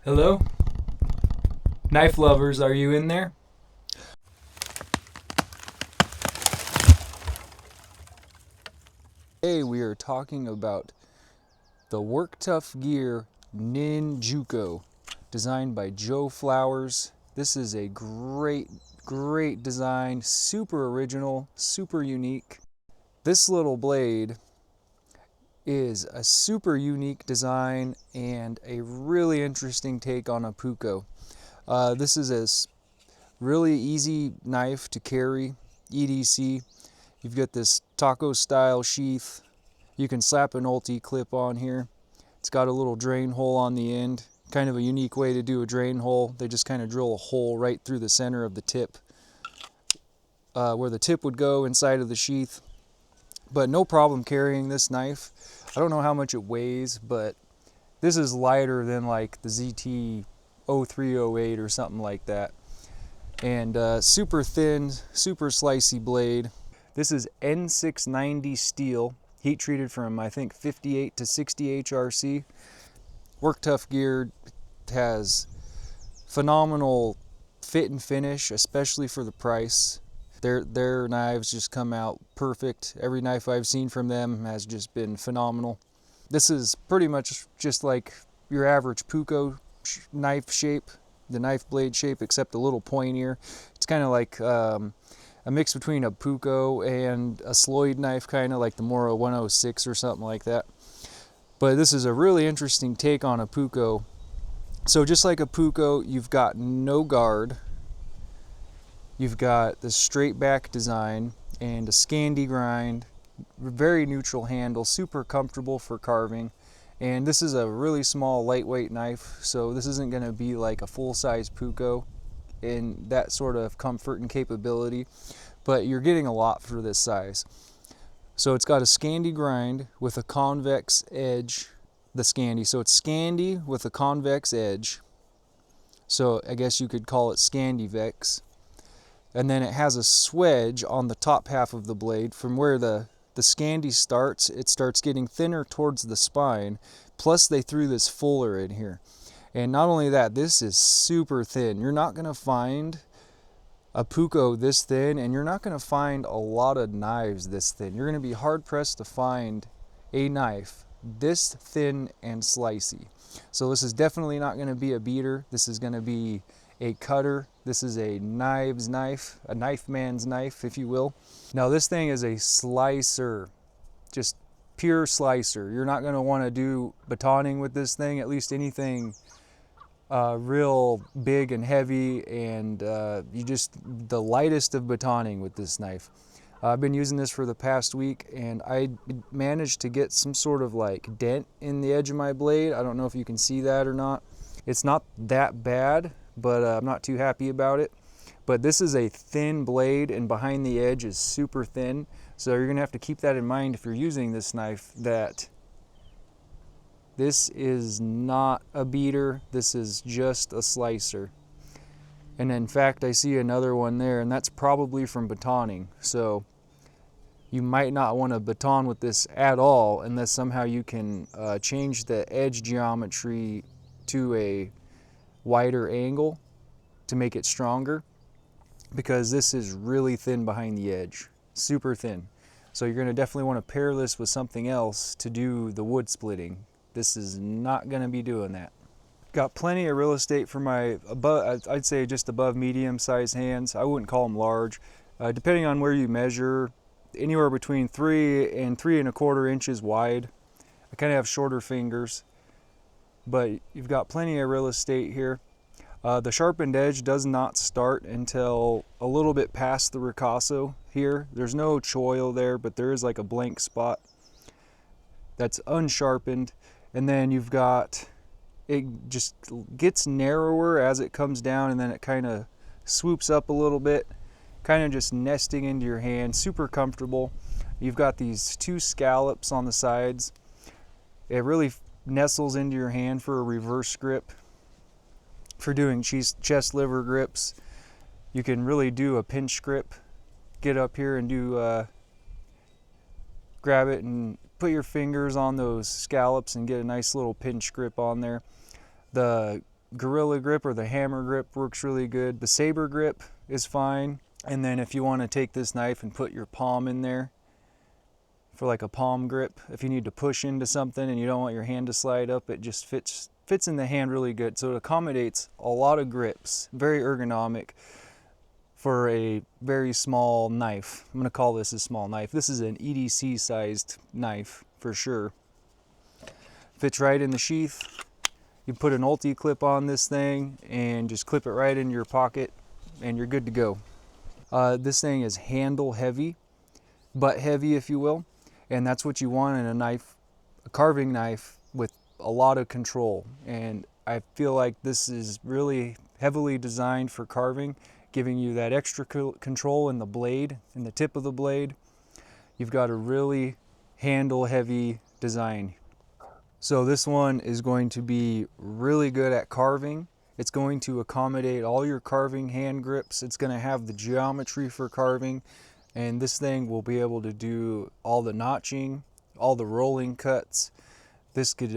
Hello? Knife lovers, are you in there? Today we are talking about the WorkTuff Gear Ninjuko, designed by Joe Flowers. This is a great design, super original, super unique. This little blade is a super unique design and a really interesting take on a Puukko. This is a really easy knife to carry, EDC. You've got this taco style sheath. You can slap an ulti clip on here. It's got a little drain hole on the end. Kind of a unique way to do a drain hole. They just kind of drill a hole right through the center of the tip, where the tip would go inside of the sheath. But no problem carrying this knife. I don't know how much it weighs, but this is lighter than like the ZT 0308 or something like that. And super thin, super slicey blade. This is N690 steel, heat treated from I think 58 to 60 HRC. WorkTuff Gear has phenomenal fit and finish, especially for the price. Their knives just come out perfect. Every knife I've seen from them has just been phenomenal. This is pretty much just like your average Puukko knife shape, the knife blade shape, except a little pointier. It's kind of like a mix between a Puukko and a Sloyd knife, kind of like the Mora 106 or something like that. But this is a really interesting take on a Puukko. So just like a Puukko, you've got no guard. You've got the straight back design and a Scandi grind, very neutral handle, super comfortable for carving. And this is a really small, lightweight knife, so this isn't going to be like a full-size Puukko in that sort of comfort and capability, but you're getting a lot for this size. So it's got a Scandi grind with a convex edge, the Scandi. So it's Scandi with a convex edge. So I guess you could call it Scandivex. And then it has a swedge on the top half of the blade. From where the Scandi starts, it starts getting thinner towards the spine. Plus they threw this fuller in here. And not only that, this is super thin. You're not going to find a Puukko this thin, and you're not going to find a lot of knives this thin. You're going to be hard pressed to find a knife this thin and slicey. So this is definitely not going to be a beater. This is going to be a cutter. This is a knives knife, a knife man's knife, if you will. Now this thing is a slicer, just pure slicer. You're not going to want to do batoning with this thing, at least anything real big and heavy, and the lightest of batoning with this knife. I've been using this for the past week, and I managed to get some sort of like dent in the edge of my blade. I don't know if you can see that or not. It's not that bad, but I'm not too happy about it. But this is a thin blade, and behind the edge is super thin, so you're gonna have to keep that in mind if you're using this knife, that this is not a beater, this is just a slicer. And in fact, I see another one there, and that's probably from batoning. So you might not want to baton with this at all unless somehow you can change the edge geometry to a wider angle to make it stronger, because this is really thin behind the edge, super thin. So you're going to definitely want to pair this with something else to do the wood splitting. This is not going to be doing that. Got plenty of real estate for my I'd say just above medium sized hands. I wouldn't call them large. Depending on where you measure, anywhere between 3 and 3¼ inches wide. I kind of have shorter fingers, but you've got plenty of real estate here. The sharpened edge does not start until a little bit past the ricasso here. There's no choil there, but there is like a blank spot that's unsharpened. And then you've got, it just gets narrower as it comes down, and then it kind of swoops up a little bit, kind of just nesting into your hand, super comfortable. You've got these 2 scallops on the sides. It really nestles into your hand for a reverse grip. For doing chest liver grips, you can really do a pinch grip. Get up here and do, grab it and put your fingers on those scallops and get a nice little pinch grip on there. The Gorilla Grip or the Hammer Grip works really good. The Saber Grip is fine. And then if you want to take this knife and put your palm in there for like a palm grip, if you need to push into something and you don't want your hand to slide up, it just fits in the hand really good. So it accommodates a lot of grips, very ergonomic for a very small knife. I'm going to call this a small knife. This is an EDC sized knife for sure. Fits right in the sheath. You put an ulti clip on this thing and just clip it right in your pocket and you're good to go. This thing is handle heavy, butt heavy if you will, and that's what you want in a knife, a carving knife with a lot of control. And I feel like this is really heavily designed for carving, giving you that extra control in the blade, in the tip of the blade. You've got a really handle heavy design. So this one is going to be really good at carving. It's going to accommodate all your carving hand grips. It's going to have the geometry for carving, and this thing will be able to do all the notching, all the rolling cuts. This could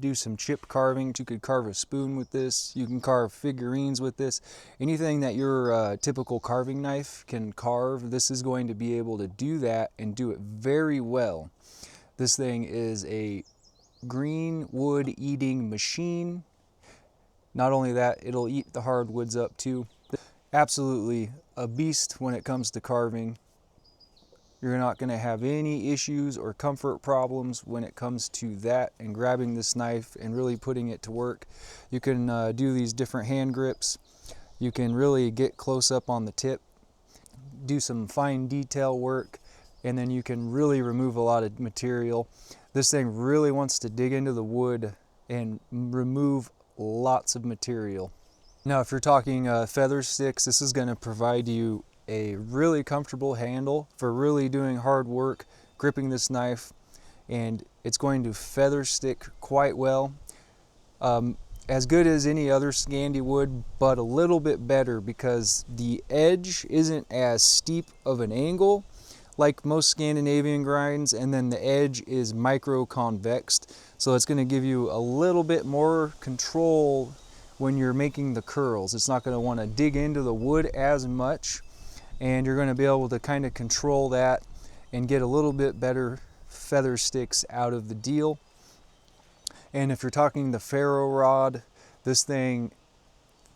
do some chip carving. You could carve a spoon with this. You can carve figurines with this. Anything that your typical carving knife can carve, this is going to be able to do that and do it very well. This thing is a green wood eating machine. Not only that, it'll eat the hardwoods up too. Absolutely a beast when it comes to carving. You're not going to have any issues or comfort problems when it comes to that and grabbing this knife and really putting it to work. You can do these different hand grips. You can really get close up on the tip, do some fine detail work, and then you can really remove a lot of material. This thing really wants to dig into the wood and remove lots of material. Now, if you're talking feather sticks, this is going to provide you a really comfortable handle for really doing hard work, gripping this knife, and it's going to feather stick quite well. As good as any other Scandi wood, but a little bit better because the edge isn't as steep of an angle like most Scandinavian grinds, and then the edge is micro convexed, so it's going to give you a little bit more control when you're making the curls. It's not going to want to dig into the wood as much, and you're going to be able to kind of control that and get a little bit better feather sticks out of the deal. And if you're talking the ferro rod, this thing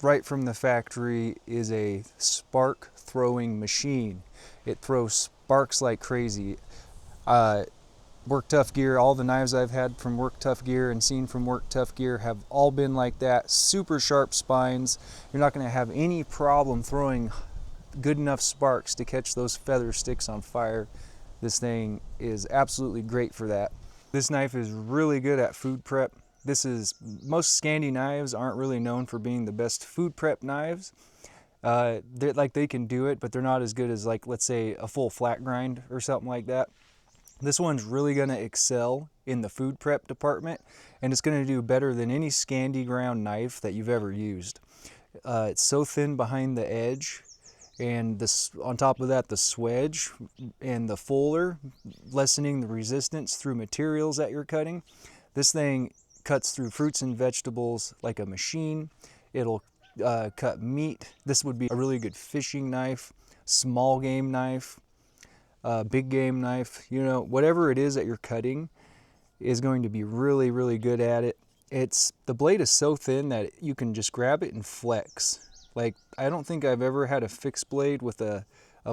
right from the factory is a spark throwing machine. It throws sparks like crazy. WorkTuff Gear, all the knives I've had from WorkTuff Gear and seen from WorkTuff Gear have all been like that. Super sharp spines. You're not going to have any problem throwing good enough sparks to catch those feather sticks on fire. This thing is absolutely great for that. This knife is really good at food prep. Most Scandi knives aren't really known for being the best food prep knives. They can do it, but they're not as good as, like, let's say a full flat grind or something like that. This one's really going to excel in the food prep department, and it's going to do better than any Scandi ground knife that you've ever used. It's so thin behind the edge, and on top of that, the swedge and the fuller, lessening the resistance through materials that you're cutting. This thing cuts through fruits and vegetables like a machine. It'll cut meat. This would be a really good fishing knife, small game knife, big game knife. You know, whatever it is that you're cutting is going to be really, really good at it. The blade is so thin that you can just grab it and flex. Like, I don't think I've ever had a fixed blade with a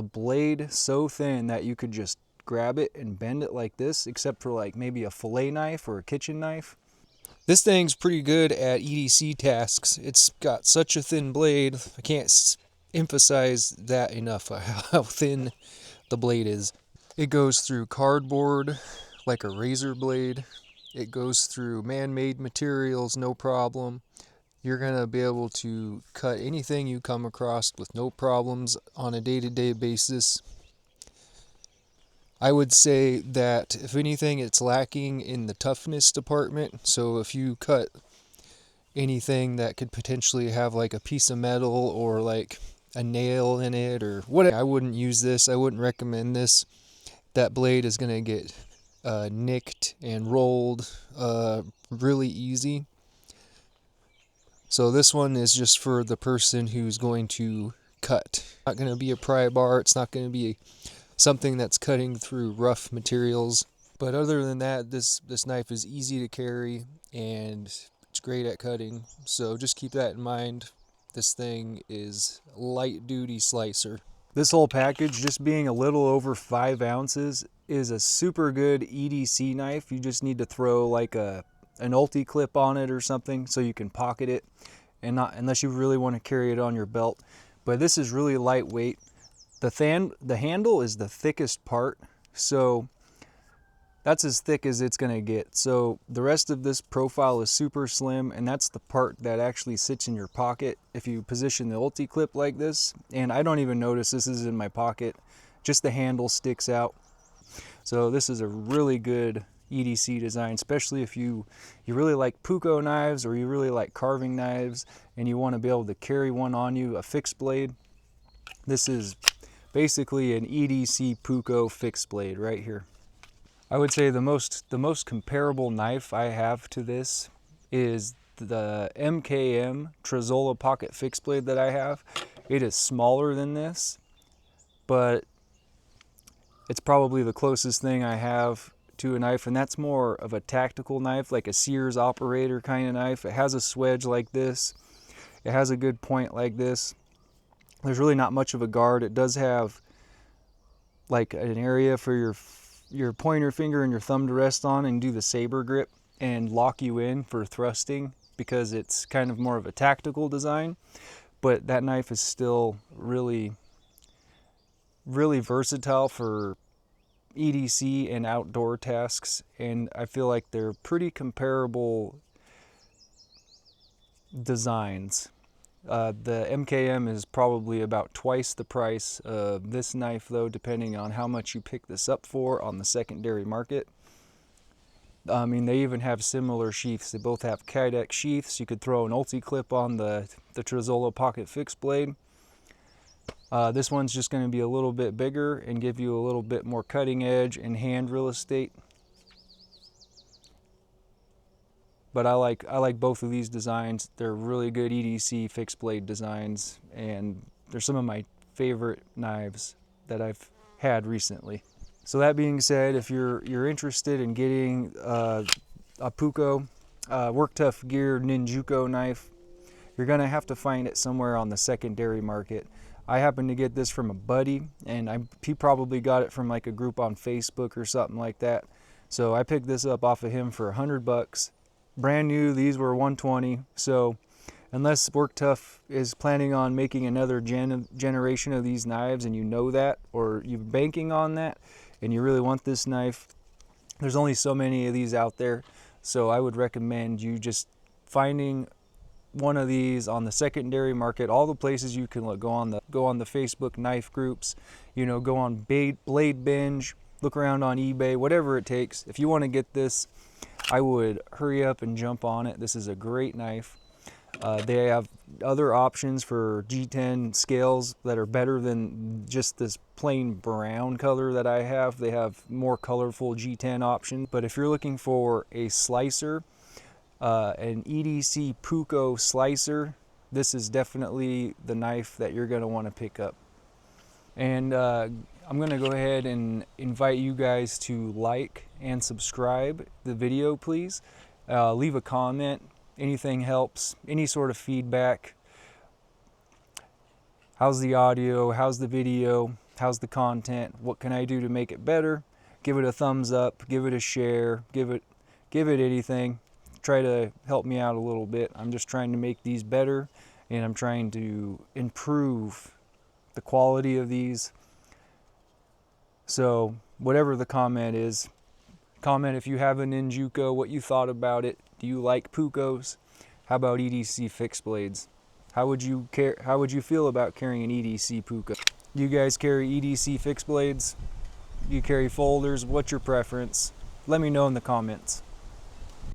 blade so thin that you could just grab it and bend it like this, except for like maybe a fillet knife or a kitchen knife. This thing's pretty good at EDC tasks. It's got such a thin blade. I can't emphasize that enough, how thin the blade is. It goes through cardboard like a razor blade. It goes through man-made materials, no problem. You're going to be able to cut anything you come across with no problems on a day-to-day basis. I would say that if anything, it's lacking in the toughness department. So if you cut anything that could potentially have like a piece of metal or like a nail in it or whatever, I wouldn't use this. I wouldn't recommend this. That blade is going to get nicked and rolled really easy. So this one is just for the person who's going to cut. Not going to be a pry bar. It's not going to be something that's cutting through rough materials. But other than that, this knife is easy to carry and it's great at cutting. So just keep that in mind. This thing is light duty slicer. This whole package, just being a little over 5 ounces, is a super good EDC knife. You just need to throw like an ulti clip on it or something so you can pocket it, and not unless you really want to carry it on your belt. But this is really lightweight. The handle is the thickest part, so that's as thick as it's going to get. So the rest of this profile is super slim, and that's the part that actually sits in your pocket if you position the ulti clip like this. And I don't even notice this is in my pocket, just the handle sticks out. So this is a really good EDC design, especially if you really like Puukko knives, or you really like carving knives and you want to be able to carry one on you, a fixed blade. This is basically an EDC Puukko fixed blade right here. I would say the most comparable knife I have to this is the MKM Trezola pocket fixed blade that I have. It is smaller than this, but it's probably the closest thing I have to a knife, and that's more of a tactical knife, like a Sears operator kind of knife. It has a swedge like this. It has a good point like this. There's really not much of a guard. It does have like an area for your pointer finger and your thumb to rest on and do the saber grip and lock you in for thrusting, because it's kind of more of a tactical design. But that knife is still really versatile for EDC and outdoor tasks, and I feel like they're pretty comparable designs. The MKM is probably about twice the price of this knife though, depending on how much you pick this up for on the secondary market. I mean, they even have similar sheaths. They both have Kydex sheaths. You could throw an ulti clip on the Trezola pocket fixed blade. This one's just going to be a little bit bigger and give you a little bit more cutting edge and hand real estate. But I like both of these designs. They're really good EDC fixed blade designs, and they're some of my favorite knives that I've had recently. So that being said, if you're interested in getting a Puukko WorkTuff Gear Ninjuko knife, you're gonna have to find it somewhere on the secondary market. I happened to get this from a buddy, and he probably got it from like a group on Facebook or something like that. So I picked this up off of him for $100. Brand new, these were $120. So unless WorkTuff is planning on making another generation of these knives, and you know that, or you're banking on that, and you really want this knife, there's only so many of these out there. So I would recommend you just finding one of these on the secondary market. All the places you can look, go on the Facebook knife groups, you know, go on Blade Binge, look around on eBay, whatever it takes. If you want to get this, I would hurry up and jump on it. This is a great knife. They have other options for G10 scales that are better than just this plain brown color that I have. They have more colorful G10 options. But if you're looking for a slicer, an EDC Puukko slicer, this is definitely the knife that you're going to want to pick up. And I'm going to go ahead and invite you guys to like and subscribe the video, please. Leave a comment. Anything helps. Any sort of feedback. How's the audio? How's the video? How's the content? What can I do to make it better? Give it a thumbs up. Give it a share. Give it anything. Try to help me out a little bit. I'm just trying to make these better, and I'm trying to improve the quality of these. So whatever the comment is, comment if you have a Ninjuko, what you thought about it. Do you like Puukkos? How about EDC fixed blades? How would you feel about carrying an EDC Puukko? You guys carry EDC fixed blades? You carry folders? What's your preference? Let me know in the comments.